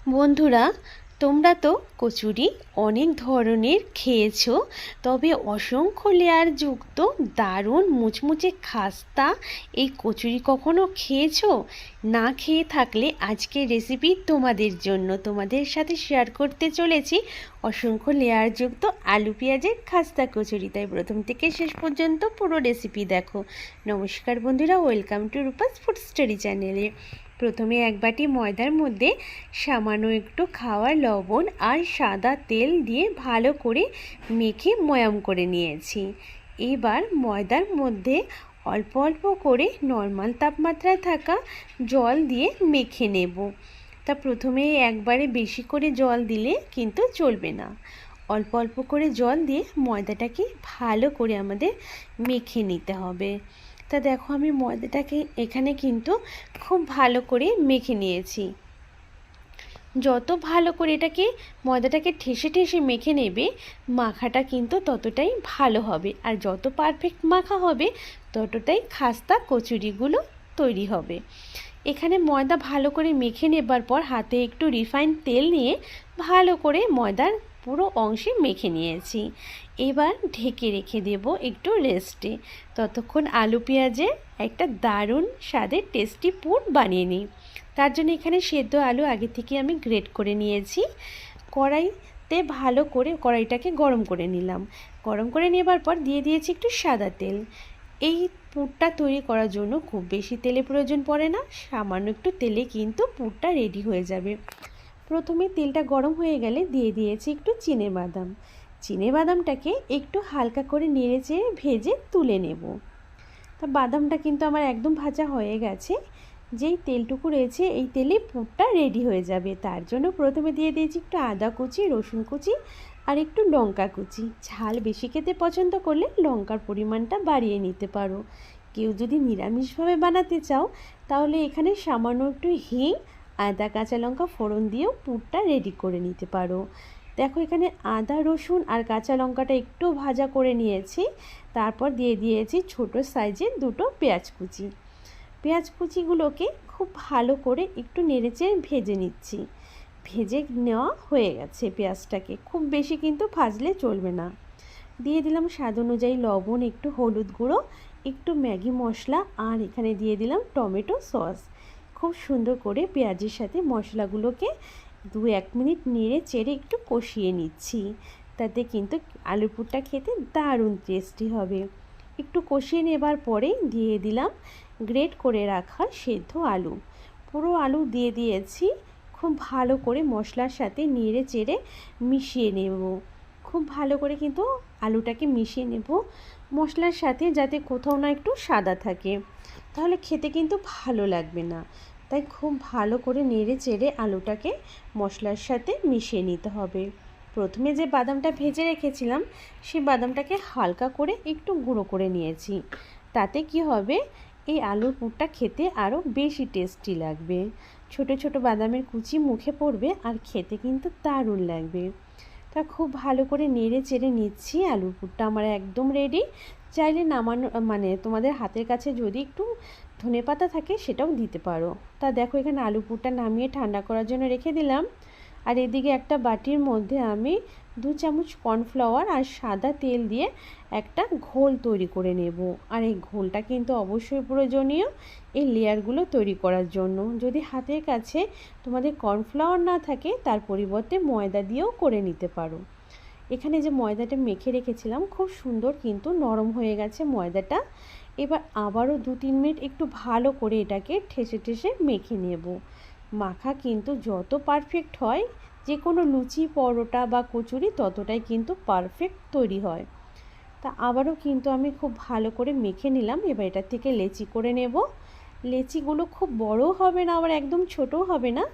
বন্ধুরা, তোমরা তো কচুরি অনেক ধরনের খেয়েছো, তবে অসংখ্য লেয়ার যুক্ত দারুণ মুচমুচে খাস্তা এই কচুরি কখনো খেয়েছো? না খেয়ে থাকলে আজকের রেসিপি তোমাদের জন্য, তোমাদের সাথে শেয়ার করতে চলেছি অসংখ্য লেয়ার যুক্ত আলু পেঁয়াজের খাস্তা কচুরি। তাই প্রথম থেকে শেষ পর্যন্ত পুরো রেসিপি দেখো। নমস্কার বন্ধুরা, welcome to Rupa's food story চ্যানেলে। প্রথমে এক বাটি ময়দার মধ্যে সামান্য একটু খাওয়ার লবণ আর সাদা তেল দিয়ে ভালো করে মেখে ময়াম করে নিয়েছি। এবার ময়দার মধ্যে অল্প অল্প করে নর্মাল তাপমাত্রায় থাকা জল দিয়ে মেখে নেব। তা প্রথমে একবারে বেশি করে জল দিলে কিন্তু চলবে না, অল্প অল্প করে জল দিয়ে ময়দাটাকে ভালো করে আমাদের মেখে নিতে হবে। তা দেখো, আমি ময়দাটাকে এখানে কিন্তু খুব ভালো করে মেখে নিয়েছি। যত ভালো করে ময়দাটাকে ঠেসে ঠেসে মেখে নেবে, মাখাটা কিন্তু ততটাই ভালো হবে, আর যত পারফেক্ট মাখা হবে ততটাই খাস্তা কচুরিগুলো তৈরি হবে। এখানে ময়দা ভালো করে মেখে নেবার পর হাতে একটু রিফাইন তেল নিয়ে ভালো করে ময়দার পুরো অংশে মেখে নিয়েছি। এবার ঢেকে রেখে দেব একটু রেস্টে, ততক্ষণ আলু পেঁয়াজের একটা দারুণ স্বাদের টেস্টি পুর বানিয়ে নিই। তার জন্য এখানে সেদ্ধ আলু আগে থেকে আমি গ্রেট করে নিয়েছি। কড়াইতে ভালো করে কড়াইটাকে গরম করে নিলাম। গরম করে নেবার পর দিয়ে দিয়েছি একটু সাদা তেল। এই পুরটা তৈরি করার জন্য খুব বেশি তেলের প্রয়োজন পড়ে না, সামান্য একটু তেলে কিন্তু পুরটা রেডি হয়ে যাবে। প্রথমে তেলটা গরম হয়ে গেলে দিয়ে দিয়েছি একটু চিনেবাদাম। চিনেবাদামটাকে একটু হালকা করে নেড়ে চেড়ে ভেজে তুলে নেব। তা বাদামটা কিন্তু আমার একদম ভাজা হয়ে গেছে। যেই তেলটুকু রয়েছে এই তেলে পুরটা রেডি হয়ে যাবে। তার জন্য প্রথমে দিয়ে দিয়েছি একটু আদা কুচি, রসুন কুচি আর একটু লঙ্কা কুচি। ঝাল বেশি খেতে পছন্দ করলে লঙ্কার পরিমাণটা বাড়িয়ে নিতে পারো। কেউ যদি নিরামিষভাবে বানাতে চাও তাহলে এখানে সামান্য একটু হিং, আদা, কাঁচা লঙ্কা ফোড়ন দিয়েও পুরটা রেডি করে নিতে পারো। দেখো, এখানে আদা, রসুন আর কাঁচা লঙ্কাটা একটু ভাজা করে নিয়েছি। তারপর দিয়ে দিয়েছি ছোটো সাইজের দুটো পেঁয়াজ কুচি। পেঁয়াজ কুচিগুলোকে খুব ভালো করে একটু নেড়েচেড়ে ভেজে নিচ্ছি। ভেজে নেওয়া হয়ে গেছে পেঁয়াজটাকে, খুব বেশি কিন্তু ভাজলে চলবে না। দিয়ে দিলাম স্বাদ অনুযায়ী লবণ, একটু হলুদ গুঁড়ো, একটু ম্যাগি মশলা আর এখানে দিয়ে দিলাম টমেটো সস। খুব সুন্দর করে পেঁয়াজের সাথে মশলাগুলোকে 2-1 মিনিট নেড়ে চেড়ে একটু কষিয়ে নিচ্ছি। তাতে কিন্তু আলু পুরটা খেতে দারুণ টেস্টি হবে। একটু কষিয়ে নেবার পরেই দিয়ে দিলাম গ্রেট করে রাখা সেদ্ধ আলু। পুরো আলু দিয়ে দিয়েছি। খুব ভালো করে মশলার সাথে নেড়ে চেড়ে মিশিয়ে নেব। খুব ভালো করে কিন্তু আলুটাকে মিশিয়ে নেব মশলার সাথে, যাতে কোথাও না একটু সাদা থাকে, তাহলে খেতে কিন্তু ভালো লাগবে না। তাই খুব ভালো করে নেড়ে চেড়ে আলুটাকে মশলার সাথে মিশিয়ে নিতে হবে। প্রথমে যে বাদামটা ভেজে রেখেছিলাম সেই বাদামটাকে হালকা করে একটু গুঁড়ো করে নিয়েছি। তাতে কি হবে, এই আলুর পুরটা খেতে আরও বেশি টেস্টি লাগবে। ছোট ছোট বাদামের কুচি মুখে পড়বে আর খেতে কিন্তু দারুণ লাগবে। তা খুব ভালো করে নেড়ে চেড়ে নিচ্ছি। আলুর পুরটা আমার একদম রেডি। চাইলে নামানো তোমাদের হাতের কাছে যদি একটু ধনেপাতা থাকে সেটাও দিতে পারো। তা দেখো, এখানে আলু পুরটা নামিয়ে ঠান্ডা করার জন্য রেখে দিলাম। আর এদিকে একটা বাটির মধ্যে আমি 2 চামচ কর্নফ্লাওয়ার আর সাদা তেল দিয়ে একটা ঘোল তৈরি করে নেব। আর এই ঘোলটা কিন্তু অবশ্যই প্রয়োজনীয় এই লেয়ারগুলো তৈরি করার জন্য। যদি হাতের কাছে তোমাদের কর্নফ্লাওয়ার না থাকে তার পরিবর্তে ময়দা দিয়েও করে নিতে পারো। এখানে যে ময়দাটা মেখে রেখেছিলাম খুব সুন্দর কিন্তু নরম হয়ে গেছে ময়দাটা। এবার আবারও 2-3 মিনিট একটু ভালো করে এটাকে ঠেসে ঠেসে মেখে নেব। মাখা কিন্তু যত পারফেক্ট হয়, যে কোনো লুচি, পরোটা বা কচুরি ততটাই কিন্তু পারফেক্ট তৈরি হয়। তা আবারও কিন্তু আমি খুব ভালো করে মেখে নিলাম। এবার এটা থেকে লেচি করে নেব। লেচিগুলো খুব বড়ও হবে না, আবার একদম ছোটও হবে না,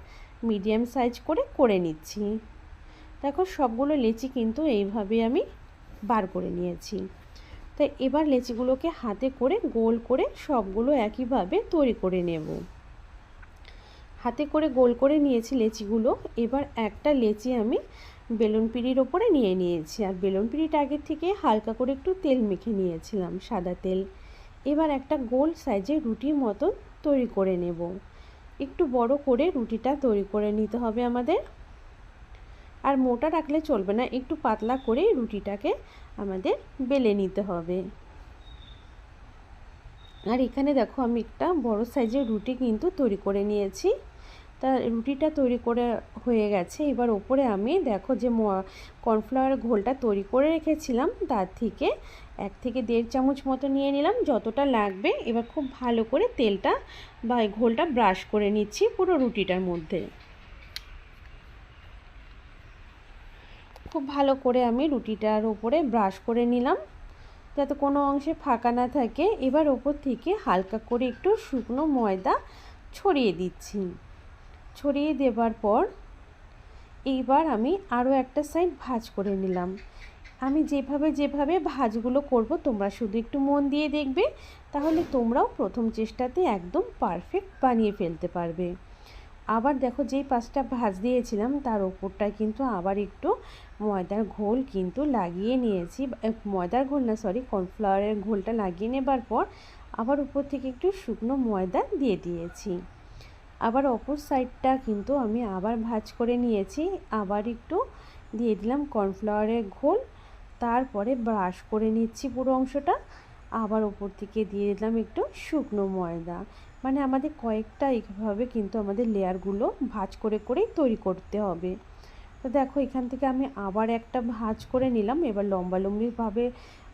মিডিয়াম সাইজ করে নিচ্ছি। দেখো, সবগুলো লেচি কিন্তু এইভাবে আমি বার করে নিয়েছি। তাই এবার লেচিগুলোকে হাতে করে গোল করে সবগুলো একইভাবে তৈরি করে নেব। হাতে করে গোল করে নিয়েছি লেচিগুলো। এবার একটা লেচি আমি বেলুন পিঁড়ির ওপরে নিয়ে নিয়েছি, আর বেলুন পিঁড়িটা আগের থেকে হালকা করে একটু তেল মেখে নিয়েছিলাম, সাদা তেল। এবার একটা গোল সাইজের রুটির মতো তৈরি করে নেব। একটু বড় করে রুটিটা তৈরি করে নিতে হবে আমাদের। আর মোটা রাখলে চলবে না, একটু পাতলা করে রুটিটাকে আমাদের বেলে নিতে হবে। আর এখানে দেখো আমি একটা বড় সাইজের রুটি কিন্তু তৈরি করে নিয়েছি। তা রুটিটা তৈরি করে হয়ে গেছে। এবার ওপরে আমি দেখো যে কর্নফ্লাওয়ার ঘোলটা তৈরি করে রেখেছিলাম তার থেকে 1 থেকে 1.5 চামচ মতো নিয়ে নিলাম, যতটা লাগবে। এবার খুব ভালো করে তেলটা বা ঘোলটা ব্রাশ করে নিচ্ছি পুরো রুটিটার মধ্যে। খুব ভালো করে আমি রুটিটার উপরে ব্রাশ করে নিলাম যাতে কোনো অংশে ফাঁকা না থাকে। এবার ওপর থেকে হালকা করে একটু শুকনো ময়দা ছড়িয়ে দিচ্ছি। ছড়িয়ে দেবার পর এইবার আমি আরও একটা সাইড ভাঁজ করে নিলাম। আমি যেভাবে ভাঁজগুলো করব তোমরা শুধু একটু মন দিয়ে দেখবে, তাহলে তোমরাও প্রথম চেষ্টাতে একদম পারফেক্ট বানিয়ে ফেলতে পারবে। আবার দেখো যেই পাঁচটা ভাঁজ দিয়েছিলাম তার ওপরটায় কিন্তু আবার একটু ময়দার ঘোল কিন্তু লাগিয়ে নিয়েছি। ময়দার ঘোল না, সরি, কর্নফ্লাওয়ারের ঘোলটা লাগিয়ে নেবার পর আবার উপর থেকে একটু শুকনো ময়দা দিয়ে দিয়েছি। আবার অপর সাইডটা কিন্তু আমি আবার ভাঁজ করে নিয়েছি। আবার একটু দিয়ে দিলাম কর্নফ্লাওয়ারের ঘোল, তারপরে ব্রাশ করে নিচ্ছি পুরো অংশটা। আবার ওপর থেকে দিয়ে দিলাম একটু শুকনো ময়দা। মানে আমাদের কয়েকটা এইভাবে কিন্তু আমাদের লেয়ারগুলো ভাঁজ করে করেই তৈরি করতে হবে। তো দেখো এখান থেকে আমি আবার একটা ভাঁজ করে নিলাম। এবার লম্বালম্বিভাবে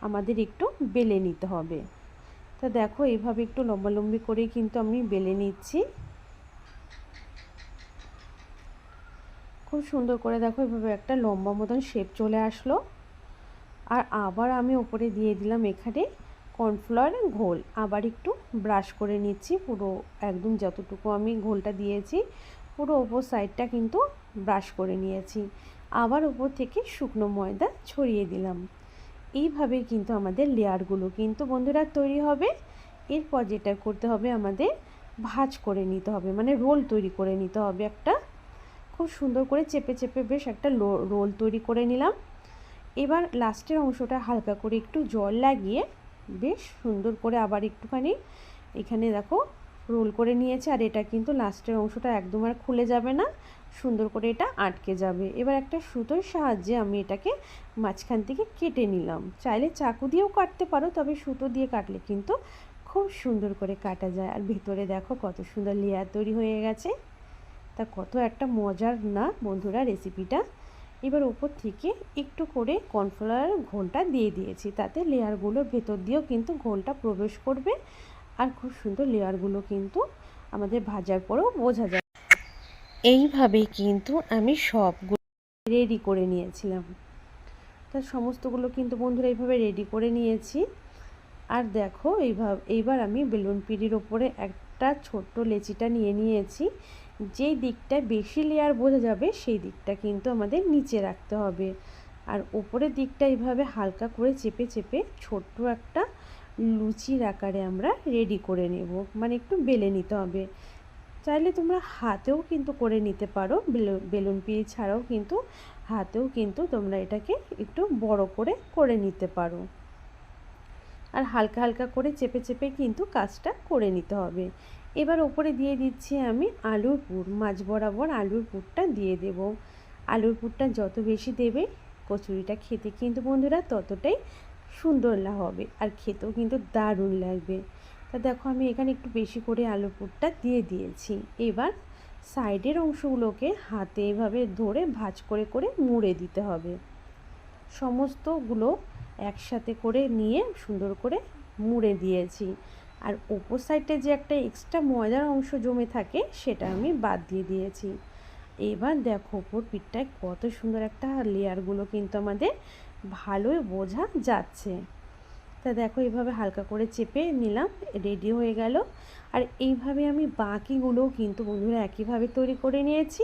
আমাদের একটু বেলে নিতে হবে। তো দেখো এইভাবে একটু লম্বালম্বি করেই কিন্তু আমি বেলে নিচ্ছি। খুব সুন্দর করে দেখো এভাবে একটা লম্বা মতন শেপ চলে আসলো। আর আবার আমি ওপরে দিয়ে দিলাম এখানে কর্নফ্লাওয়ারের ঘোল। আবার একটু ব্রাশ করে নিচ্ছি পুরো, একদম যতটুকু আমি ঘোলটা দিয়েছি পুরো ওপর সাইডটা কিন্তু ব্রাশ করে নিয়েছি। আবার ওপর থেকে শুকনো ময়দা ছড়িয়ে দিলাম। এইভাবেই কিন্তু আমাদের লেয়ারগুলো কিন্তু বন্ধুরা তৈরি হবে। এরপর যেটা করতে হবে আমাদের ভাঁজ করে নিতে হবে, মানে রোল তৈরি করে নিতে হবে একটা। খুব সুন্দর করে চেপে চেপে বেশ একটা রোল তৈরি করে নিলাম। এবার লাস্টের অংশটা হালকা করে একটু জল লাগিয়ে বেশ সুন্দর করে আবার একটুখানি এখানে দেখো রোল করে নিয়েছে। আর এটা কিন্তু লাস্টের অংশটা একদম আর খুলে যাবে না, সুন্দর করে এটা আটকে যাবে। এবার একটা সুতোর সাহায্যে আমি এটাকে মাঝখান থেকে কেটে নিলাম। চাইলে চাকু দিয়েও কাটতে পারো, তবে সুতো দিয়ে কাটলে কিন্তু খুব সুন্দর করে কাটা যায়। আর ভেতরে দেখো কত সুন্দর লেয়ার তৈরি হয়ে গেছে। তা কত একটা মজার না বন্ধুরা রেসিপিটা। এবার উপর থেকে একটু করে কর্নফ্লাওয়ার ঘোলটা দিয়ে দিয়েছি, তাতে লেয়ারগুলোর ভেতর দিয়েও কিন্তু ঘোলটা প্রবেশ করবে। আর খুব সুন্দর লেয়ারগুলো কিন্তু আমাদের ভাজার পরেও বোঝা যায়। এইভাবেই কিন্তু আমি সবগুলো রেডি করে নিয়েছিলাম। তার সমস্তগুলো কিন্তু বন্ধুরা এইভাবে রেডি করে নিয়েছি। আর দেখো এইবার আমি বেলুন পিঁড়ির ওপরে একটা ছোট্ট লেচিটা নিয়ে নিয়েছি। যেই দিকটা বেশি লেয়ার বোঝা যাবে সেই দিকটা কিন্তু আমাদের নিচে রাখতে হবে। আর ওপরের দিকটা এইভাবে হালকা করে চেপে চেপে ছোট্ট একটা লুচির আকারে আমরা রেডি করে নেব, মানে একটু বেলে নিতে হবে। চাইলে তোমরা হাতেও কিন্তু করে নিতে পারো, বেলুন পিঁড়ি ছাড়াও কিন্তু হাতেও কিন্তু তোমরা এটাকে একটু বড় করে নিতে পারো। আর হালকা হালকা করে চেপে চেপে কিন্তু কাজটা করে নিতে হবে। এবার ওপরে দিয়ে দিচ্ছি আমি আলুর পুর, মাঝ বরাবর আলুর পুরটা দিয়ে দেব। আলুর পুরটা যত বেশি দেবে কচুরিটা খেতে কিন্তু বন্ধুরা ততটাই সুন্দর হবে, আর খেতেও কিন্তু দারুণ লাগবে। তা দেখো আমি এখানে একটু বেশি করে আলুর পুরটা দিয়ে দিয়েছি। এবার সাইডের অংশগুলোকে হাতে এভাবে ধরে ভাঁজ করে করে মুড়ে দিতে হবে। সমস্তগুলো একসাথে করে নিয়ে সুন্দর করে মুড়ে দিয়েছি। আর ওপর সাইডে যে একটা এক্সট্রা ময়দার অংশ জমে থাকে সেটা আমি বাদ দিয়ে দিয়েছি। এবার দেখো ওপর পিঠটায় কত সুন্দর একটা লেয়ারগুলো কিন্তু আমাদের ভালোই বোঝা যাচ্ছে। তা দেখো এইভাবে হালকা করে চেপে নিলাম, রেডি হয়ে গেল। আর এইভাবে আমি বাকিগুলোও কিন্তু বন্ধুরা একইভাবে তৈরি করে নিয়েছি।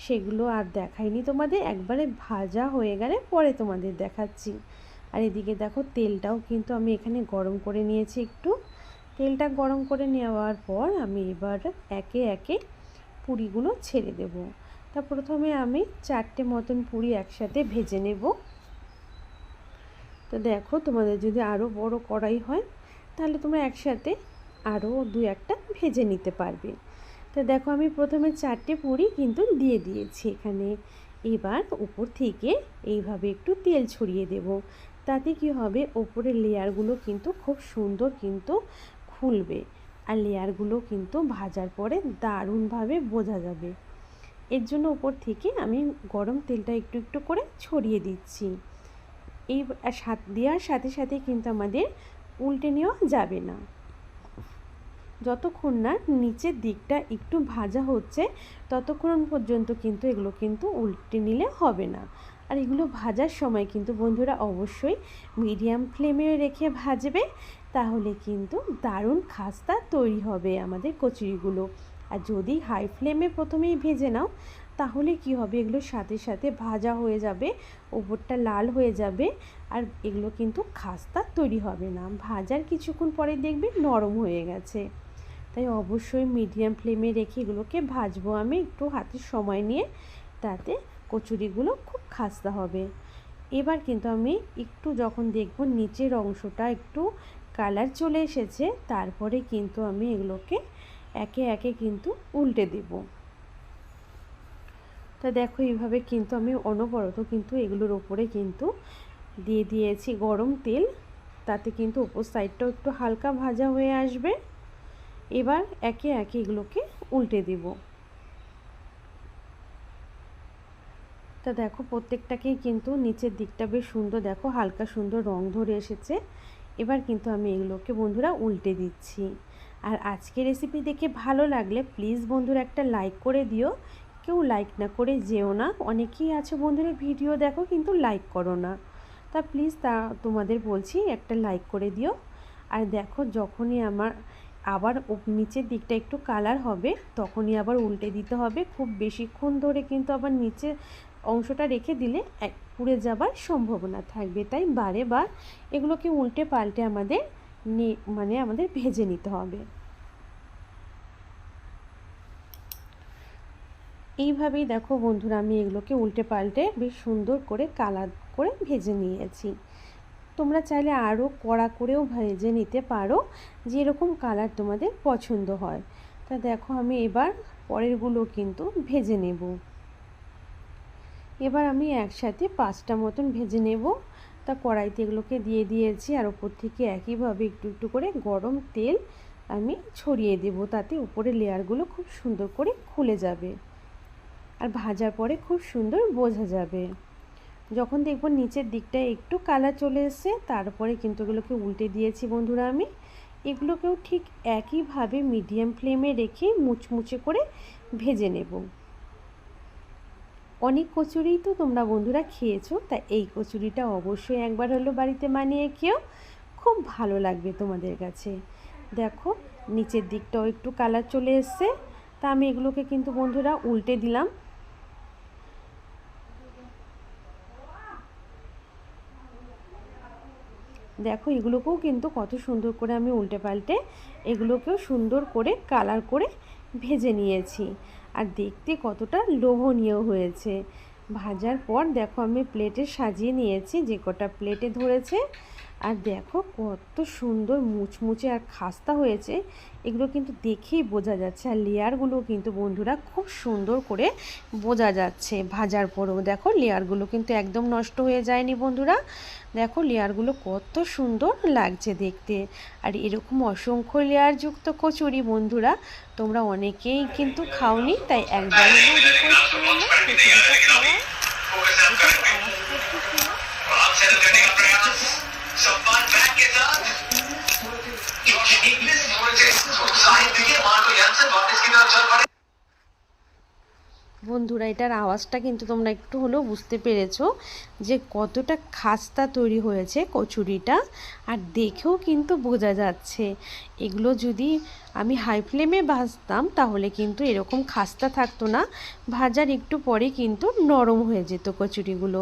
সেগুলো আর দেখাইনি তোমাদের, একবারে ভাজা হয়ে গেলে পরে তোমাদের দেখাচ্ছি। আর এদিকে দেখো তেলটাও কিন্তু আমি এখানে গরম করে নিয়েছি একটু। তেলটা গরম করে নেওয়ার পর আমি এবার একে একে পুরিগুলো ছেড়ে দেব। তা প্রথমে আমি 4টে মতন পুরি একসাথে ভেজে নেব। তো দেখো তোমাদের যদি আরও বড় কড়াই হয় তাহলে তোমরা একসাথে আরও 2-1টা ভেজে নিতে পারবে। তো তো দেখো আমি প্রথমে 4টে পুরি কিন্তু দিয়ে দিয়েছি এখানে। এবার উপর থেকে এইভাবে একটু তেল ছড়িয়ে দেব। তাতে কি হবে, ওপরের লেয়ারগুলো কিন্তু খুব সুন্দর কিন্তু খুলবে, আর লেয়ারগুলো কিন্তু ভাজার পরে দারুণভাবে বোঝা যাবে। এর জন্য উপর থেকে আমি গরম তেলটা একটু একটু করে ছড়িয়ে দিচ্ছি। এই দেওয়ার সাথে সাথে কিন্তু আমাদের উল্টে নেওয়া যাবে না। যতক্ষণ না নিচের দিকটা একটু ভাজা হচ্ছে ততক্ষণ পর্যন্ত কিন্তু এগুলো কিন্তু উল্টে নিলে হবে না। আর এগুলো ভাজার সময় কিন্তু বন্ধুরা অবশ্যই মিডিয়াম ফ্লেমে রেখে ভাজবে, তাহলে কিন্তু দারুণ খাস্তা তৈরি হবে আমাদের কচুরিগুলো। আর যদি হাই ফ্লেমে প্রথমেই ভেজে নাও তাহলে কি হবে, এগুলোর সাথে সাথে ভাজা হয়ে যাবে, ওপরটা লাল হয়ে যাবে, আর এগুলো কিন্তু খাস্তা তৈরি হবে না। ভাজার কিছুক্ষণ পরে দেখবে নরম হয়ে গেছে। তাই অবশ্যই মিডিয়াম ফ্লেমে রেখে এগুলোকে ভাজবো আমি একটু হাতে সময় নিয়ে, তাতে কচুরিগুলো খুব খাস্তা হবে। এবার কিন্তু আমি একটু যখন দেখব নিচের অংশটা একটু কালার চলে এসেছে, তারপরে কিন্তু আমি এগুলোকে একে একে কিন্তু উল্টে দেব। তা দেখো এইভাবে কিন্তু আমি অনবরত কিন্তু এগুলোর ওপরে কিন্তু দিয়ে দিয়েছি গরম তেল, তাতে কিন্তু উপর সাইডটাও একটু হালকা ভাজা হয়ে আসবে। এবার একে একে এগুলোকে উল্টে দেব। তা দেখো প্রত্যেকটাকেই কিন্তু নিচের দিকটা বেশ সুন্দর, দেখো হালকা সুন্দর রং ধরে এসেছে। এবার কিন্তু আমি এগুলোকে বন্ধুরা উল্টে দিচ্ছি। আর আজকে রেসিপি দেখে ভালো লাগলে প্লিজ বন্ধুরা একটা লাইক করে দিও। কেউ লাইক না করে যেও না, অনেকেই আছে বন্ধুরা ভিডিও দেখো কিন্তু লাইক করো না। তা প্লিজ তোমাদের বলছি একটা লাইক করে দিও। আর দেখো যখনই আমার আবার নিচের দিকটা একটু কালার হবে তখনই আবার উল্টে দিতে হবে। খুব বেশিক্ষণ ধরে কিন্তু আবার নিচে অংশটা রেখে দিলে পুড়ে যাবার সম্ভাবনা থাকবে, তাই বারে বার এগুলোকে উল্টে পাল্টে আমাদের আমাদের ভেজে নিতে হবে। এইভাবেই দেখো বন্ধুরা আমি এগুলোকে উল্টে পাল্টে বেশ সুন্দর করে কালার করে ভেজে নিয়েছি। তোমরা চাইলে আরও কড়া করেও ভেজে নিতে পারো, যেরকম কালার তোমাদের পছন্দ হয়। তা দেখো আমি এবার পরেরগুলো কিন্তু ভেজে নেব। এবার আমি একসাথে 5টা মতন ভেজে নেব। তা কড়াইতে এগুলোকে দিয়ে দিয়েছি, আর ওপর থেকে একইভাবে একটু একটু করে গরম তেল আমি ছড়িয়ে দেব, তাতে উপরে লেয়ারগুলো খুব সুন্দর করে খুলে যাবে, আর ভাজার পরে খুব সুন্দর বোঝা যাবে। যখন দেখব নিচের দিকটায় একটু কালার চলে এসেছে তারপরে কিন্তু এগুলোকে উল্টে দিয়েছি বন্ধুরা আমি। এগুলোকেও ঠিক একইভাবে মিডিয়াম ফ্লেমে রেখে মুচমুচে করে ভেজে নেব। অনেক কচুরিই তো তোমরা বন্ধুরা খেয়েছো, তাই এই কচুরিটা অবশ্যই একবার হলো বাড়িতে বানিয়ে খেও, খুব ভালো লাগবে তোমাদের কাছে। দেখো নিচের দিকটাও একটু কালার চলে এসছে, তা আমি এগুলোকে কিন্তু বন্ধুরা উল্টে দিলাম। দেখো এগুলোকেও কিন্তু কত সুন্দর করে আমি উল্টে পাল্টে এগুলোকেও সুন্দর করে কালার করে ভেজে নিয়েছি, আর দেখতে কতটা লোভনীয় হয়েছে। ভাজার পর দেখো আমি প্লেটে সাজিয়ে নিয়েছি, যে কটা প্লেটে ধরেছে। আর দেখো কত সুন্দর মুচমুচে আর খাস্তা হয়েছে, এগুলো কিন্তু দেখেই বোঝা যাচ্ছে। আর লেয়ারগুলো কিন্তু বন্ধুরা খুব সুন্দর করে বোঝা যাচ্ছে ভাজার পরেও। দেখো লেয়ারগুলো কিন্তু একদম নষ্ট হয়ে যায়নি বন্ধুরা, দেখো লেয়ারগুলো কত সুন্দর লাগছে দেখতে। আর এরকম অসংখ্য লেয়ারযুক্ত কচুরি বন্ধুরা তোমরা অনেকেই কিন্তু খাওনি, তাই একবার বন্ধুরা এটার আওয়াজটা কিন্তু তোমরা একটু হলেও বুঝতে পেরেছো যে কতটা খাস্তা তৈরি হয়েছে কচুরিটা, আর দেখেও কিন্তু বোঝা যাচ্ছে। এগুলো যদি আমি হাই ফ্লেমে ভাজতাম তাহলে কিন্তু এরকম খাস্তা থাকতো না, ভাজার একটু পরে কিন্তু নরম হয়ে যেত কচুরিগুলো।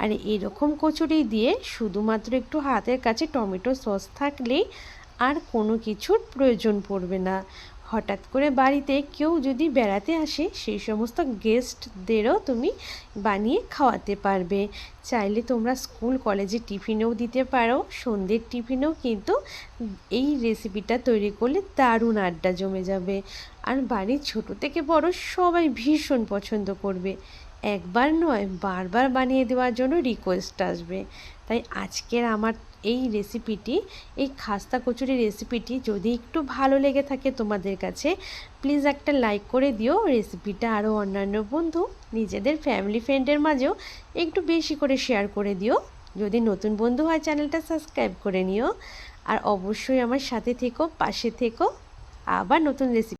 আর এরকম কচুরি দিয়ে শুধুমাত্র একটু হাতের কাছে টমেটো সস থাকলেই আর কোনো কিছুর প্রয়োজন পড়বে না। হঠাৎ করে বাড়িতে কেউ যদি বেড়াতে আসে সেই সমস্ত গেস্টদেরও তুমি বানিয়ে খাওয়াতে পারবে। চাইলে তোমরা স্কুল কলেজে টিফিনেও দিতে পারো, সন্ধ্যের টিফিনেও কিন্তু এই রেসিপিটা তৈরি করলে দারুণ আড্ডা জমে যাবে। আর বাড়ির ছোট থেকে বড় সবাই ভীষণ পছন্দ করবে। একবার নয়, বারবার বানিয়ে দেওয়ার জন্য রিকোয়েস্ট আসবে। তাই আজকের আমার এই রেসিপিটি, এই খাস্তা কচুরি রেসিপিটি যদি একটু ভালো লেগে থাকে তোমাদের কাছে, প্লিজ একটা লাইক করে দিও। রেসিপিটা আরও অন্যান্য বন্ধু, নিজেদের ফ্যামিলি ফ্রেন্ডের মাঝেও একটু বেশি করে শেয়ার করে দিও। যদি নতুন বন্ধু হয় চ্যানেলটা সাবস্ক্রাইব করে নিও। আর অবশ্যই আমার সাথে থেকো, পাশে থেকো। আবার নতুন রেসিপি